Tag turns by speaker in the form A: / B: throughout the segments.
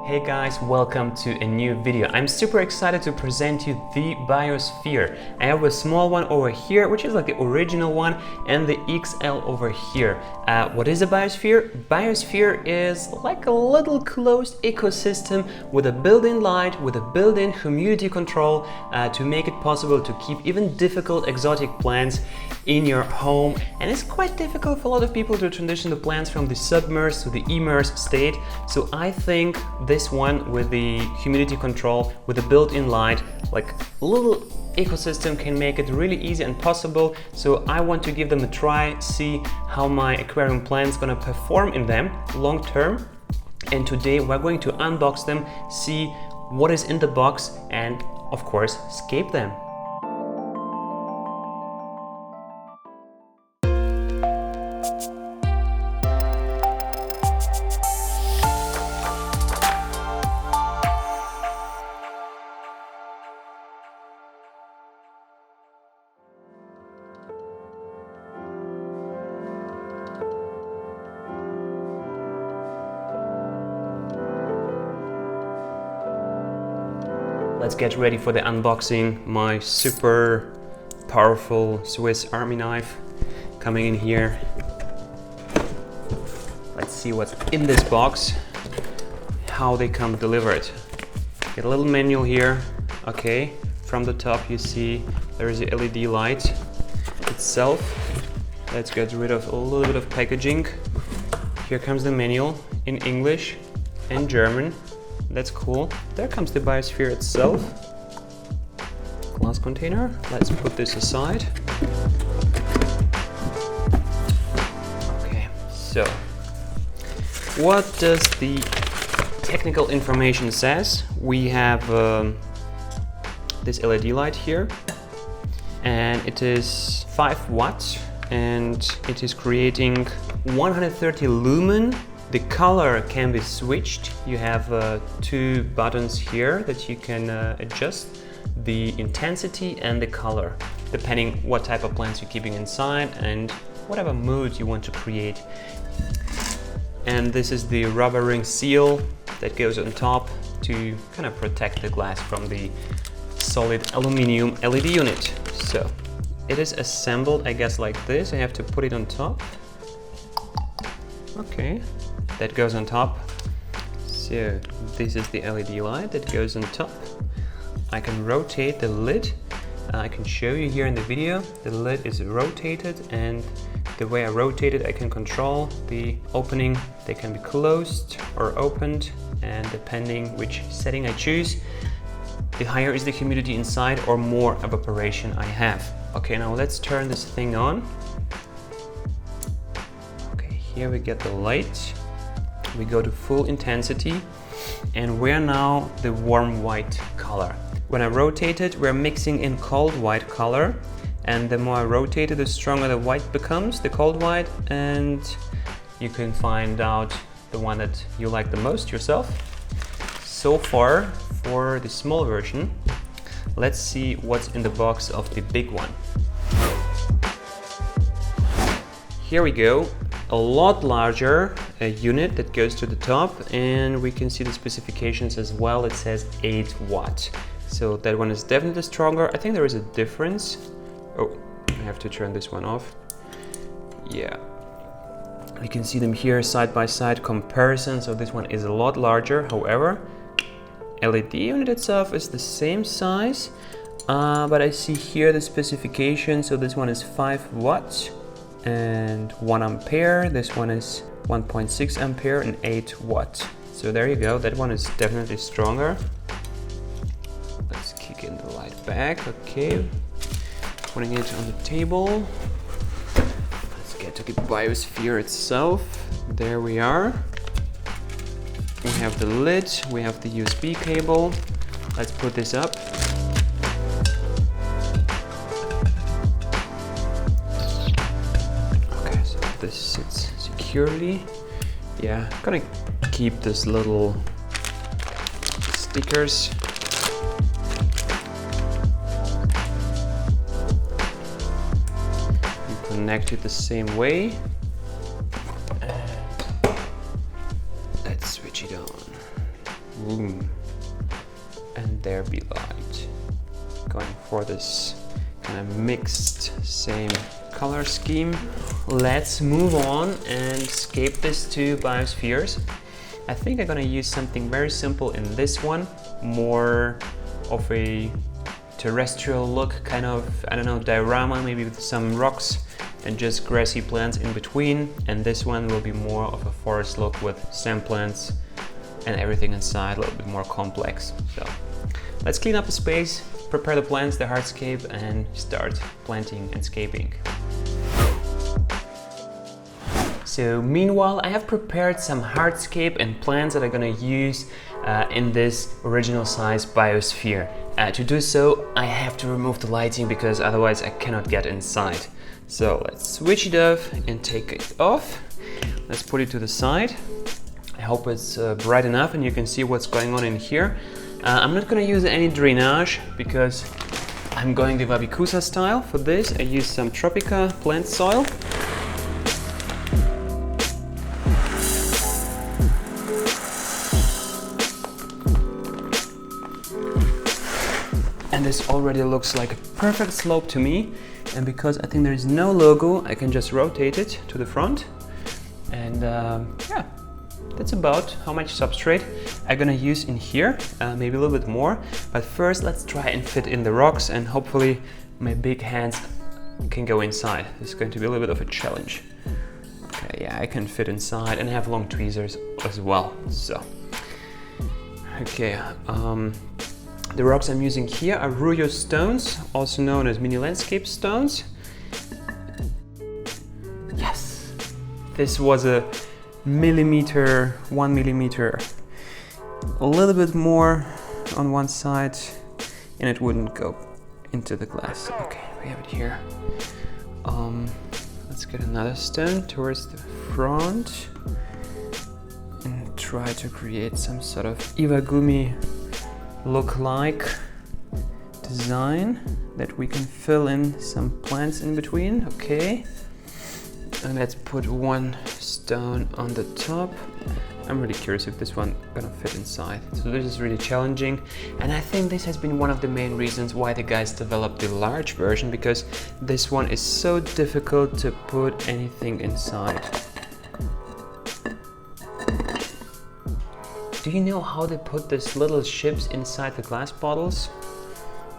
A: Hey guys, welcome to a new video. I'm super excited to present you the Biosphere. I have a small one over here, which is like the original one, and the XL over here. What is a Biosphere? Biosphere is like a little closed ecosystem with a built-in light, with a built-in humidity control to make it possible to keep even difficult exotic plants in your home. And it's quite difficult for a lot of people to transition the plants from the submerged to the immersed state. So I think this one with the humidity control, with the built-in light, like a little ecosystem can make it really easy and possible. So I want to give them a try, see how my aquarium plants gonna perform in them long term. And today we're going to unbox them, see what is in the box, and of course scape them. Let's get ready for the unboxing. My super powerful Swiss Army knife coming in here. Let's see what's in this box, how they come delivered. Get a little manual here. Okay, from the top you see there is the LED light itself. Let's get rid of a little bit of packaging. Here comes the manual in English and German. That's cool. There comes the Biosphere itself. Glass container. Let's put this aside. Okay, so what does the technical information says? We have this LED light here, and it is 5 watts, and it is creating 130 lumen. The color can be switched. You have 2 buttons here that you can adjust the intensity and the color, depending what type of plants you're keeping inside and whatever mood you want to create. And this is the rubber ring seal that goes on top to kind of protect the glass from the solid aluminum LED unit. So it is assembled, I guess, like this. I have to put it on top. Okay. That goes on top. So this is the LED light that goes on top. I can rotate the lid. I can show you here in the video. The lid is rotated, and the way I rotate it, I can control the opening. They can be closed or opened, and depending which setting I choose, the higher is the humidity inside or more evaporation I have. Okay, now let's turn this thing on. Okay, here we get the light. We go to full intensity, and we're now the warm white color. When I rotate it, we're mixing in cold white color, and the more I rotate it, the stronger the white becomes, the cold white, and you can find out the one that you like the most yourself. So far, for the small version, let's see what's in the box of the big one. Here we go. A lot larger unit that goes to the top, and we can see the specifications as well. It says 8 watt, so that one is definitely stronger. I think there is a difference. Oh, I have to turn this one off. Yeah, we can see them here side by side comparison. So this one is a lot larger. However, LED unit itself is the same size, but I see here the specification. So this one is 5 watts and 1 ampere. This one is 1.6 ampere and 8 watts. So there you go. That one is definitely stronger. Let's kick in the light back. Okay, putting it on the table. Let's get to the Biosphere itself. There we are. We have the lid, we have the USB cable. Let's put this up. This sits securely. Yeah, I'm gonna keep this little stickers. You connect it the same way. And let's switch it on. Boom. And there be light. Going for this kind of mixed same color scheme. Let's move on and scape this to biospheres. I think I'm gonna use something very simple in this one, more of a terrestrial look, kind of, I don't know, diorama, maybe with some rocks and just grassy plants in between. And this one will be more of a forest look with sand plants and everything inside, a little bit more complex. So let's clean up the space, prepare the plants, the hardscape, and start planting and scaping. So meanwhile, I have prepared some hardscape and plants that I'm gonna use in this original size biosphere. To do so, I have to remove the lighting because otherwise I cannot get inside. So let's switch it off and take it off. Let's put it to the side. I hope it's bright enough and you can see what's going on in here. I'm not gonna use any drainage because I'm going the Wabi Kusa style. For this, I use some Tropica plant soil. And this already looks like a perfect slope to me. And because I think there is no logo, I can just rotate it to the front. And yeah, that's about how much substrate I'm gonna use in here, maybe a little bit more. But first, let's try and fit in the rocks, and hopefully my big hands can go inside. This is going to be a little bit of a challenge. Okay, yeah, I can fit inside and have long tweezers as well. So, okay, the rocks I'm using here are Ryuoh stones, also known as Minilandscape stones. Yes, this was a millimeter, 1 millimeter, a little bit more on one side, and it wouldn't go into the glass. Okay, we have it here. Let's get another stone towards the front and try to create some sort of iwagumi look-like design that we can fill in some plants in between. Okay, and let's put one stone on the top. I'm really curious if this one gonna fit inside. So this is really challenging, and I think this has been one of the main reasons why the guys developed the large version, because this one is so difficult to put anything inside. Do you know how they put these little ships inside the glass bottles?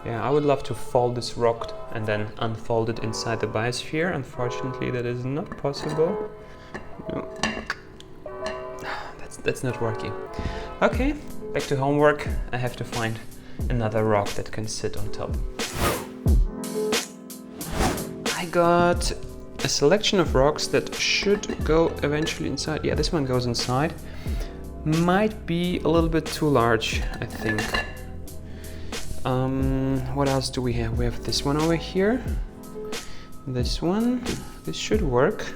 A: Yeah, I would love to fold this rock and then unfold it inside the biosphere. Unfortunately, that is not possible. No. That's not working. Okay, back to homework. I have to find another rock that can sit on top. I got a selection of rocks that should go eventually inside. Yeah, this one goes inside. Might be a little bit too large, I think. What else do we have? We have this one over here. This one. This should work.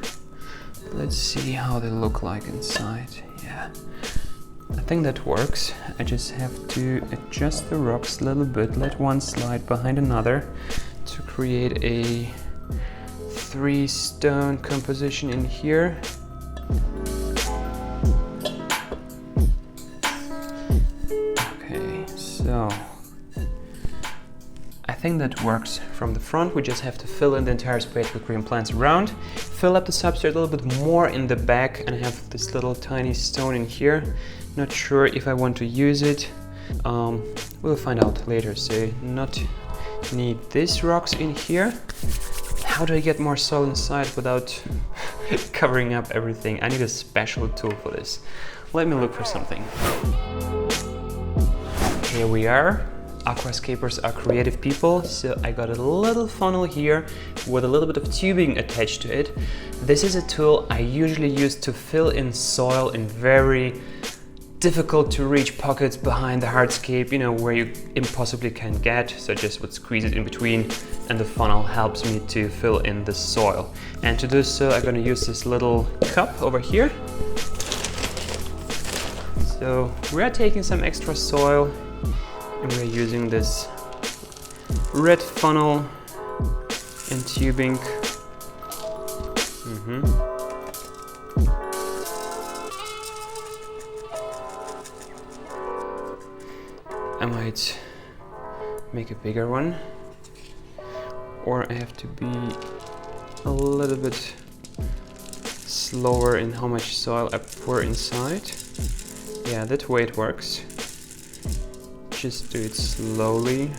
A: Let's see how they look like inside. Yeah, I think that works. I just have to adjust the rocks a little bit, let one slide behind another to create a 3-stone composition in here. Okay, so I think that works from the front. We just have to fill in the entire space with green plants around, fill up the substrate a little bit more in the back, and have this little tiny stone in here. Not sure if I want to use it. We'll find out later. So not need these rocks in here. How do I get more soil inside without covering up everything? I need a special tool for this. Let me look for something. Here we are. Aquascapers are creative people, so I got a little funnel here with a little bit of tubing attached to it. This is a tool I usually use to fill in soil in very difficult to reach pockets behind the hardscape, you know, where you impossibly can get, so I just would squeeze it in between, and the funnel helps me to fill in the soil. And to do so, I'm gonna use this little cup over here. So we are taking some extra soil, and we're using this red funnel and tubing. I might make a bigger one, or I have to be a little bit slower in how much soil I pour inside. Yeah, that way it works. Just do it slowly.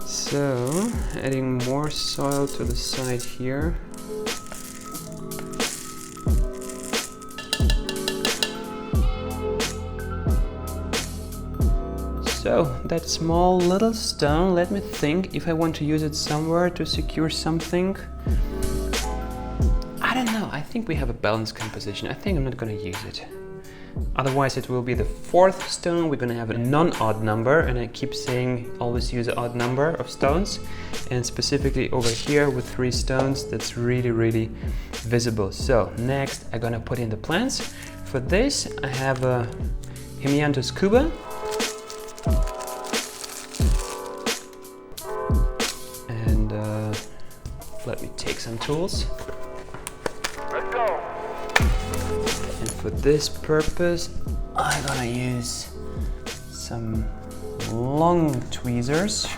A: So, adding more soil to the side here. So, that small little stone, let me think if I want to use it somewhere to secure something. I don't know, I think we have a balanced composition. I think I'm not gonna use it. Otherwise it will be the fourth stone. We're gonna have a non-odd number, and I keep saying always use an odd number of stones. And specifically over here with 3 stones, that's really visible. So next I'm gonna put in the plants. For this I have a Hemmianthus Cuba. And let me take some tools.
B: Let's go.
A: And for this purpose, I'm gonna use some long tweezers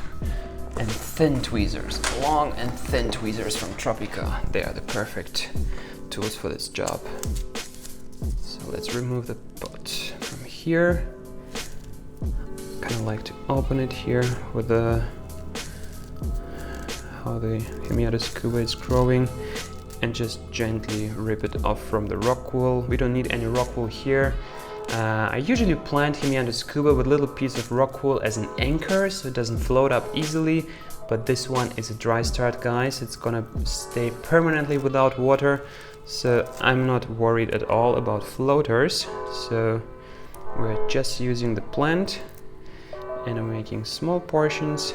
A: and thin tweezers. Long and thin tweezers from Tropica. They are the perfect tools for this job. So let's remove the pot from here. Kind of like to open it here with how the Hemmianthus Cuba is growing, and just gently rip it off from the rock wool. We don't need any rock wool here. I usually plant Hemmianthus Cuba with a little piece of rock wool as an anchor so it doesn't float up easily, but this one is a dry start, guys. It's gonna stay permanently without water, so I'm not worried at all about floaters. So we're just using the plant, and I'm making small portions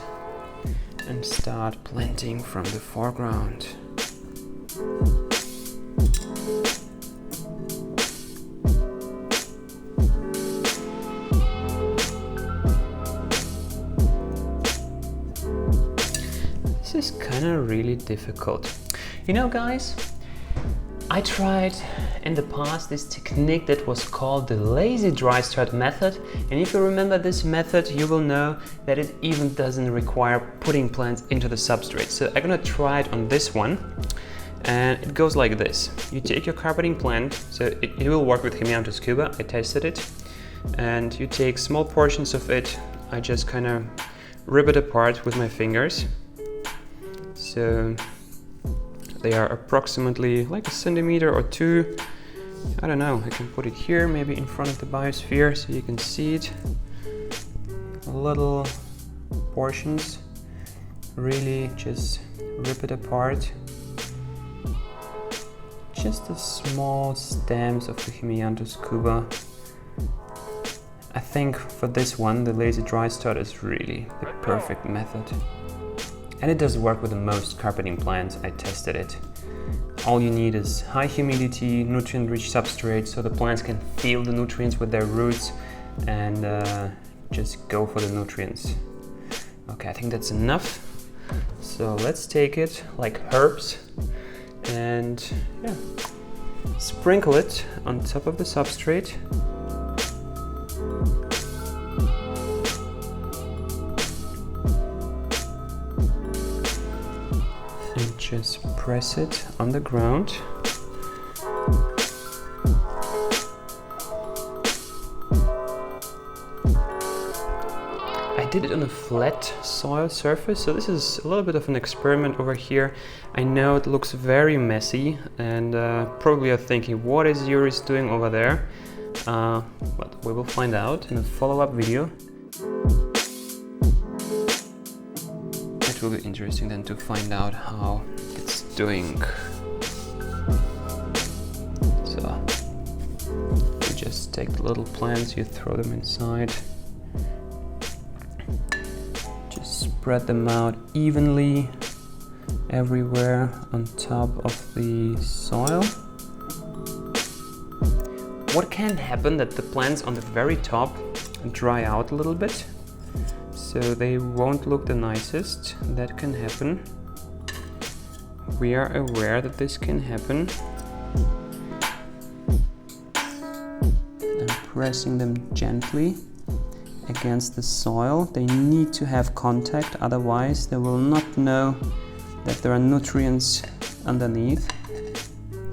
A: and start planting from the foreground. This is kind of really difficult. You know, guys, I tried in the past this technique that was called the lazy dry start method, and if you remember this method, you will know that it even doesn't require putting plants into the substrate. So I'm gonna try it on this one, and it goes like this. You take your carpeting plant, so it will work with Hemmianthus Cuba, I tested it, and you take small portions of it. I just kind of rip it apart with my fingers. So they are approximately like 1 centimeter or 2. I don't know, I can put it here, maybe in front of the biosphere so you can see it. Little portions, really just rip it apart. Just the small stems of the Hemmianthus Cuba. I think for this one, the lazy dry start is really the perfect method. And it does work with the most carpeting plants. I tested it. All you need is high humidity, nutrient-rich substrate, so the plants can feel the nutrients with their roots and just go for the nutrients. Okay, I think that's enough. So let's take it like herbs and yeah, sprinkle it on top of the substrate. And just press it on the ground. I did it on a flat soil surface, so this is a little bit of an experiment over here. I know it looks very messy, and probably you're thinking, what is Jurijs doing over there? But we will find out in a follow-up video. It will be interesting then to find out how it's doing. So you just take the little plants, you throw them inside. Just spread them out evenly everywhere on top of the soil. What can happen that the plants on the very top dry out a little bit. So so they won't look the nicest. That can happen. We are aware that this can happen. I'm pressing them gently against the soil. They need to have contact, otherwise they will not know that there are nutrients underneath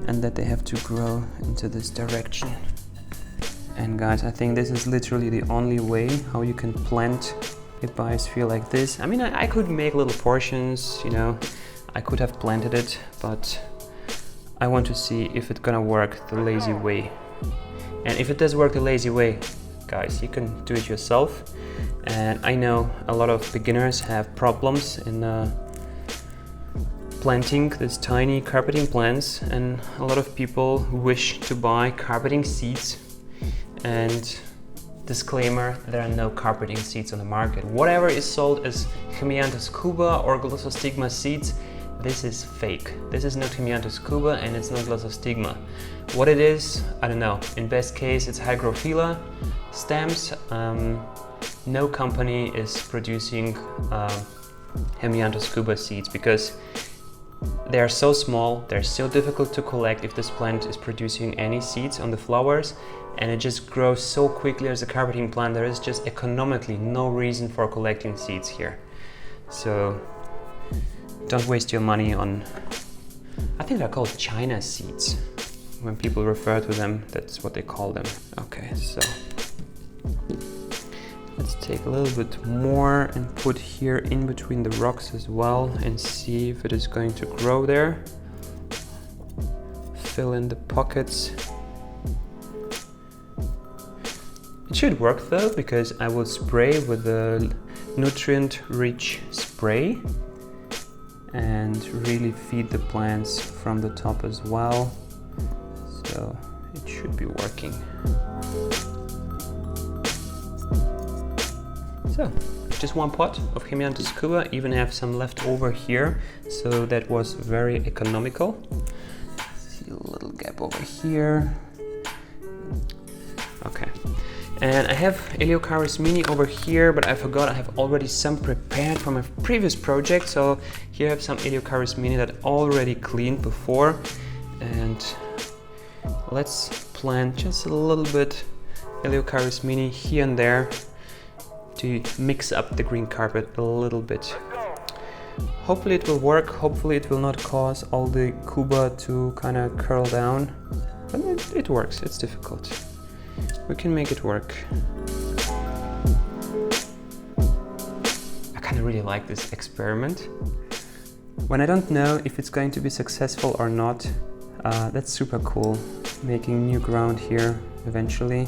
A: and that they have to grow into this direction. And guys, I think this is literally the only way how you can plant a biosphere like this. I mean, I could make little portions, you know, I could have planted it, but I want to see if it's gonna work the lazy way. And if it does work the lazy way, guys, you can do it yourself. And I know a lot of beginners have problems in planting these tiny carpeting plants, and a lot of people wish to buy carpeting seeds. And disclaimer, there are no carpeting seeds on the market. Whatever is sold as Hemmianthus Cuba or Glossostigma seeds, this is fake. This is not Hemmianthus Cuba and it's not Glossostigma. What it is, I don't know. In best case, it's Hygrophila stems. No company is producing Hemmianthus Cuba seeds because they are so small, they're so difficult to collect if this plant is producing any seeds on the flowers, and it just grows so quickly as a carpeting plant. There is just economically no reason for collecting seeds here. So don't waste your money on, I think they're called China seeds. When people refer to them, that's what they call them. Okay, so let's take a little bit more and put here in between the rocks as well and see if it is going to grow there. Fill in the pockets. It should work though, because I will spray with the nutrient-rich spray and really feed the plants from the top as well. So it should be working. So, just one pot of Hemmianthus Cuba, even have some left over here, so that was very economical. See a little gap over here. Okay. And I have Eleocharis Mini over here, but I forgot I have already some prepared from a previous project. So here I have some Eleocharis Mini that already cleaned before. And let's plant just a little bit Eleocharis Mini here and there to mix up the green carpet a little bit. Hopefully it will work, hopefully it will not cause all the Cuba to kind of curl down. But it works, it's difficult. We can make it work. I kind of really like this experiment. When I don't know if it's going to be successful or not, that's super cool. Making new ground here eventually.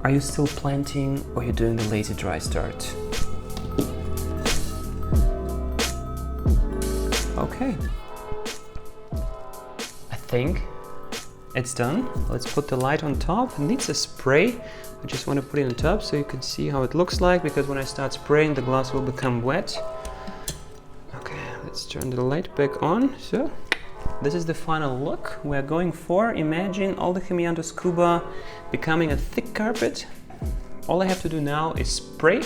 A: Are you still planting or are you doing the lazy dry start? Okay. I think it's done. Let's put the light on top. It needs a spray. I just want to put it on top so you can see how it looks like, because when I start spraying, the glass will become wet. Okay, let's turn the light back on. So, this is the final look we're going for. Imagine all the Hemmianthus Cuba becoming a thick carpet. All I have to do now is spray,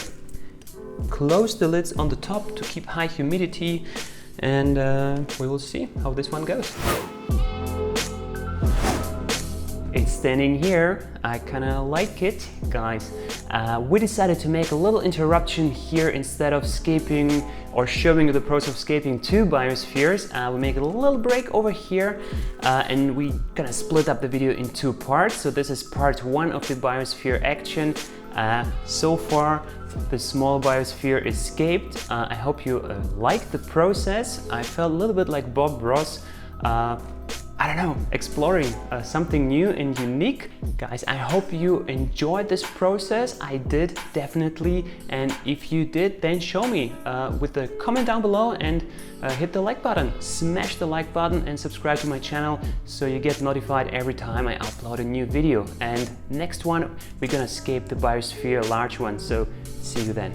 A: close the lids on the top to keep high humidity, and we will see how this one goes. It's standing here. I kind of like it, guys. We decided to make a little interruption here. Instead of scaping or showing you the process of scaping 2 biospheres, we make a little break over here, and we gonna split up the video in 2 parts. So this is part 1 of the biosphere action. So far, the small biosphere is scaped. I hope you like the process. I felt a little bit like Bob Ross. I don't know, exploring something new and unique. Guys, I hope you enjoyed this process. I did, definitely. And if you did, then show me with a comment down below, and hit the like button. Smash the like button and subscribe to my channel so you get notified every time I upload a new video. And next one, we're gonna scape the biosphere large one. So see you then.